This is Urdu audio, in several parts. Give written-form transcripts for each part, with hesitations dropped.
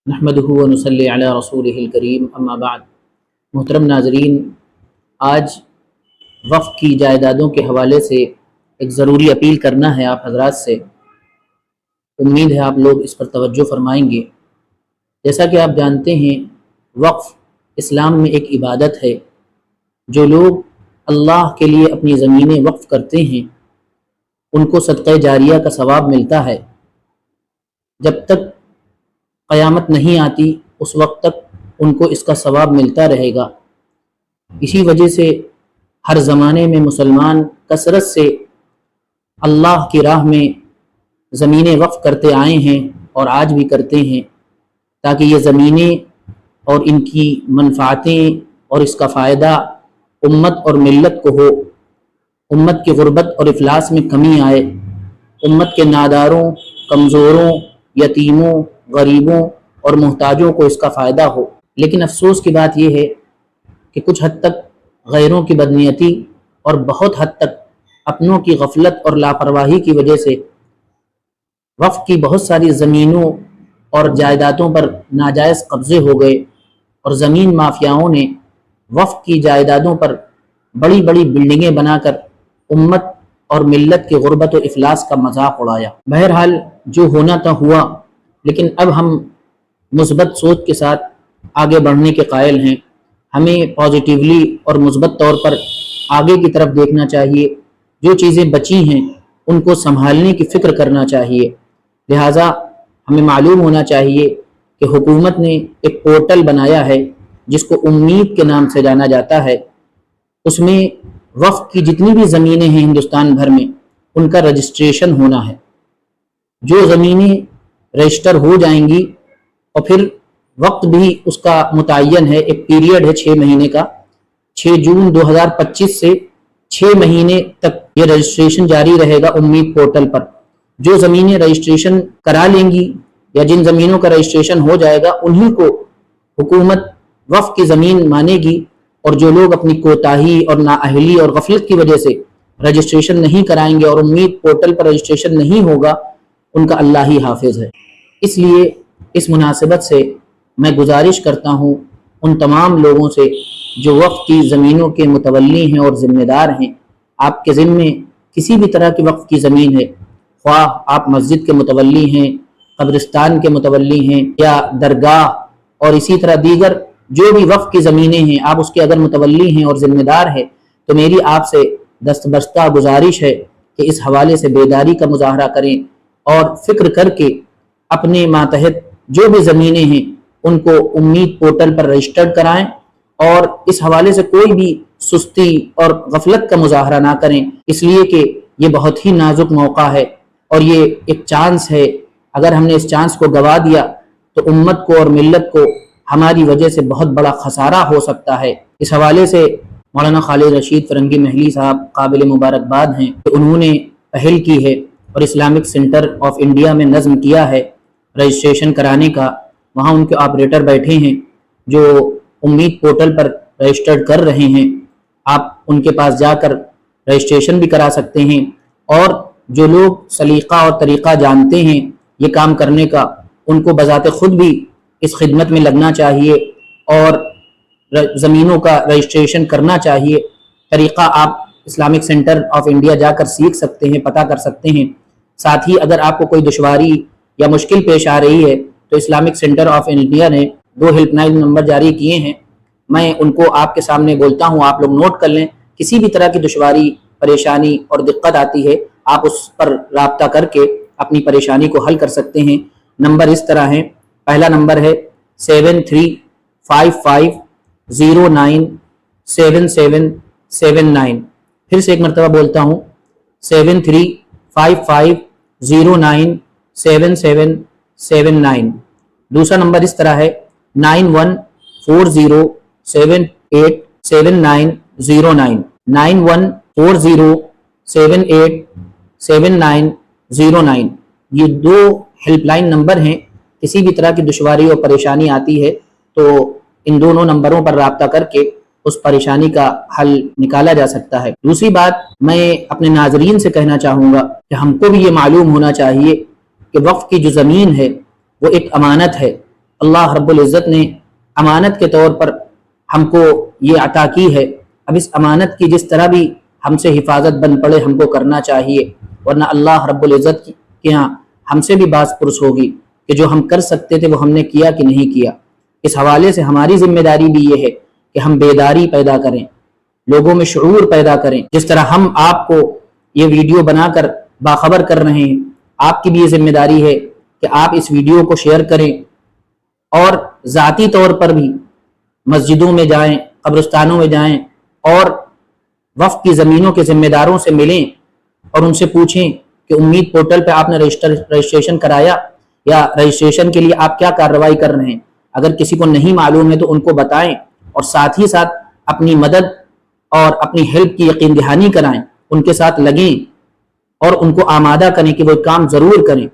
نحمدہ و نصلی علی رسولہ الکریم اما بعد۔ محترم ناظرین، آج وقف کی جائیدادوں کے حوالے سے ایک ضروری اپیل کرنا ہے آپ حضرات سے۔ امید ہے آپ لوگ اس پر توجہ فرمائیں گے۔ جیسا کہ آپ جانتے ہیں، وقف اسلام میں ایک عبادت ہے۔ جو لوگ اللہ کے لیے اپنی زمینیں وقف کرتے ہیں ان کو صدقہ جاریہ کا ثواب ملتا ہے۔ جب تک قیامت نہیں آتی اس وقت تک ان کو اس کا ثواب ملتا رہے گا۔ اسی وجہ سے ہر زمانے میں مسلمان کثرت سے اللہ کی راہ میں زمینیں وقف کرتے آئے ہیں اور آج بھی کرتے ہیں، تاکہ یہ زمینیں اور ان کی منفعتیں اور اس کا فائدہ امت اور ملت کو ہو، امت کی غربت اور افلاس میں کمی آئے، امت کے ناداروں، کمزوروں، یتیموں، غریبوں اور محتاجوں کو اس کا فائدہ ہو۔ لیکن افسوس کی بات یہ ہے کہ کچھ حد تک غیروں کی بدنیتی اور بہت حد تک اپنوں کی غفلت اور لاپرواہی کی وجہ سے وقف کی بہت ساری زمینوں اور جائیدادوں پر ناجائز قبضے ہو گئے، اور زمین مافیاؤں نے وقف کی جائیدادوں پر بڑی بڑی بلڈنگیں بنا کر امت اور ملت کی غربت و افلاس کا مذاق اڑایا۔ بہرحال جو ہونا تھا ہوا، لیکن اب ہم مثبت سوچ کے ساتھ آگے بڑھنے کے قائل ہیں۔ ہمیں پازیٹیولی اور مثبت طور پر آگے کی طرف دیکھنا چاہیے۔ جو چیزیں بچی ہیں ان کو سنبھالنے کی فکر کرنا چاہیے۔ لہٰذا ہمیں معلوم ہونا چاہیے کہ حکومت نے ایک پورٹل بنایا ہے جس کو امید کے نام سے جانا جاتا ہے۔ اس میں وقف کی جتنی بھی زمینیں ہیں ہندوستان بھر میں ان کا رجسٹریشن ہونا ہے۔ جو زمینیں رجسٹر ہو جائیں گی، اور پھر وقت بھی اس کا متعین ہے، ایک پیریڈ ہے 6 مہینے کا، 6 جون 2025 سے 6 مہینے تک یہ رجسٹریشن جاری رہے گا امید پورٹل پر۔ جو زمینیں رجسٹریشن کرا لیں گی یا جن زمینوں کا رجسٹریشن ہو جائے گا انہی کو حکومت وقف کی زمین مانے گی، اور جو لوگ اپنی کوتاہی اور نااہلی اور غفلت کی وجہ سے رجسٹریشن نہیں کرائیں گے اور امید پورٹل پر رجسٹریشن نہیں ہوگا، ان کا اللہ ہی حافظ ہے۔ اس لیے اس مناسبت سے میں گزارش کرتا ہوں ان تمام لوگوں سے جو وقف کی زمینوں کے متولی ہیں اور ذمہ دار ہیں، آپ کے ذمے کسی بھی طرح کی وقف کی زمین ہے، خواہ آپ مسجد کے متولی ہیں، قبرستان کے متولی ہیں، یا درگاہ اور اسی طرح دیگر جو بھی وقف کی زمینیں ہیں، آپ اس کے اگر متولی ہیں اور ذمہ دار ہیں، تو میری آپ سے دستبستہ گزارش ہے کہ اس حوالے سے بیداری کا مظاہرہ کریں اور فکر کر کے اپنے ماتحت جو بھی زمینیں ہیں ان کو امید پورٹل پر رجسٹرڈ کرائیں، اور اس حوالے سے کوئی بھی سستی اور غفلت کا مظاہرہ نہ کریں، اس لیے کہ یہ بہت ہی نازک موقع ہے اور یہ ایک چانس ہے۔ اگر ہم نے اس چانس کو گوا دیا تو امت کو اور ملت کو ہماری وجہ سے بہت بڑا خسارہ ہو سکتا ہے۔ اس حوالے سے مولانا خالد رشید فرنگی محلی صاحب قابل مبارکباد ہیں کہ انہوں نے پہل کی ہے اور اسلامک سینٹر آف انڈیا میں نظم کیا ہے رجسٹریشن کرانے کا۔ وہاں ان کے آپریٹر بیٹھے ہیں جو امید پورٹل پر رجسٹرڈ کر رہے ہیں۔ آپ ان کے پاس جا کر رجسٹریشن بھی کرا سکتے ہیں، اور جو لوگ سلیقہ اور طریقہ جانتے ہیں یہ کام کرنے کا، ان کو بذات خود بھی اس خدمت میں لگنا چاہیے اور زمینوں کا رجسٹریشن کرنا چاہیے۔ طریقہ آپ اسلامک سینٹر آف انڈیا جا کر سیکھ سکتے ہیں، پتہ کر سکتے ہیں۔ ساتھ ہی اگر آپ کو کوئی دشواری یا مشکل پیش آ رہی ہے تو اسلامک سینٹر آف انڈیا نے 2 ہیلپ لائن نمبر جاری کیے ہیں، میں ان کو آپ کے سامنے بولتا ہوں، آپ لوگ نوٹ کر لیں۔ کسی بھی طرح کی دشواری، پریشانی اور دقت آتی ہے، آپ اس پر رابطہ کر کے اپنی پریشانی کو حل کر سکتے ہیں۔ نمبر اس طرح ہیں، پہلا نمبر ہے 7355097779۔ پھر سے ایک مرتبہ بولتا ہوں، 7355097779۔ دوسرا نمبر اس طرح ہے 9140787909، 9140787909۔ یہ 2 ہیلپ لائن نمبر ہیں۔ کسی بھی طرح کی دشواری اور پریشانی آتی ہے تو ان دونوں نمبروں پر رابطہ کر کے اس پریشانی کا حل نکالا جا سکتا ہے۔ دوسری بات میں اپنے ناظرین سے کہنا چاہوں گا کہ ہم کو بھی یہ معلوم ہونا چاہیے کہ وقف کی جو زمین ہے وہ ایک امانت ہے، اللہ رب العزت نے امانت کے طور پر ہم کو یہ عطا کی ہے، اب اس امانت کی جس طرح بھی ہم سے حفاظت بن پڑے ہم کو کرنا چاہیے، ورنہ اللہ رب العزت کے ہاں ہم سے بھی باز پرس ہوگی کہ جو ہم کر سکتے تھے وہ ہم نے کیا کہ نہیں کیا۔ اس حوالے سے ہماری ذمہ داری بھی یہ ہے کہ ہم بیداری پیدا کریں، لوگوں میں شعور پیدا کریں۔ جس طرح ہم آپ کو یہ ویڈیو بنا کر باخبر کر رہے ہیں، آپ کی بھی یہ ذمہ داری ہے کہ آپ اس ویڈیو کو شیئر کریں، اور ذاتی طور پر بھی مسجدوں میں جائیں، قبرستانوں میں جائیں اور وقف کی زمینوں کے ذمہ داروں سے ملیں اور ان سے پوچھیں کہ امید پورٹل پہ آپ نے رجسٹریشن کرایا، یا رجسٹریشن کے لیے آپ کیا کارروائی کر رہے ہیں۔ اگر کسی کو نہیں معلوم ہے تو ان کو بتائیں، اور ساتھ ہی ساتھ اپنی مدد اور اپنی ہیلپ کی یقین دہانی کرائیں، ان کے ساتھ لگیں اور ان کو آمادہ کریں کہ وہ کام ضرور کریں،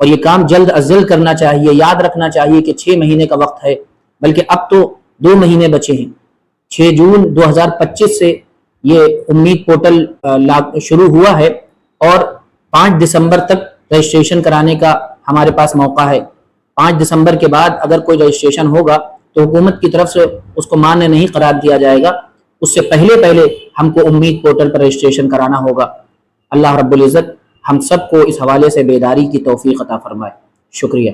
اور یہ کام جلد از جلد کرنا چاہیے۔ یاد رکھنا چاہیے کہ 6 مہینے کا وقت ہے، بلکہ اب تو 2 مہینے بچے ہیں۔ 6 جون 2025 سے یہ امید پورٹل شروع ہوا ہے، اور 5 دسمبر تک رجسٹریشن کرانے کا ہمارے پاس موقع ہے۔ 5 دسمبر کے بعد اگر کوئی رجسٹریشن ہوگا تو حکومت کی طرف سے اس کو مانیہ نہیں قرار دیا جائے گا، اس سے پہلے ہم کو امید پورٹل پر رجسٹریشن کرانا ہوگا۔ اللہ رب العزت ہم سب کو اس حوالے سے بیداری کی توفیق عطا فرمائے۔ شکریہ۔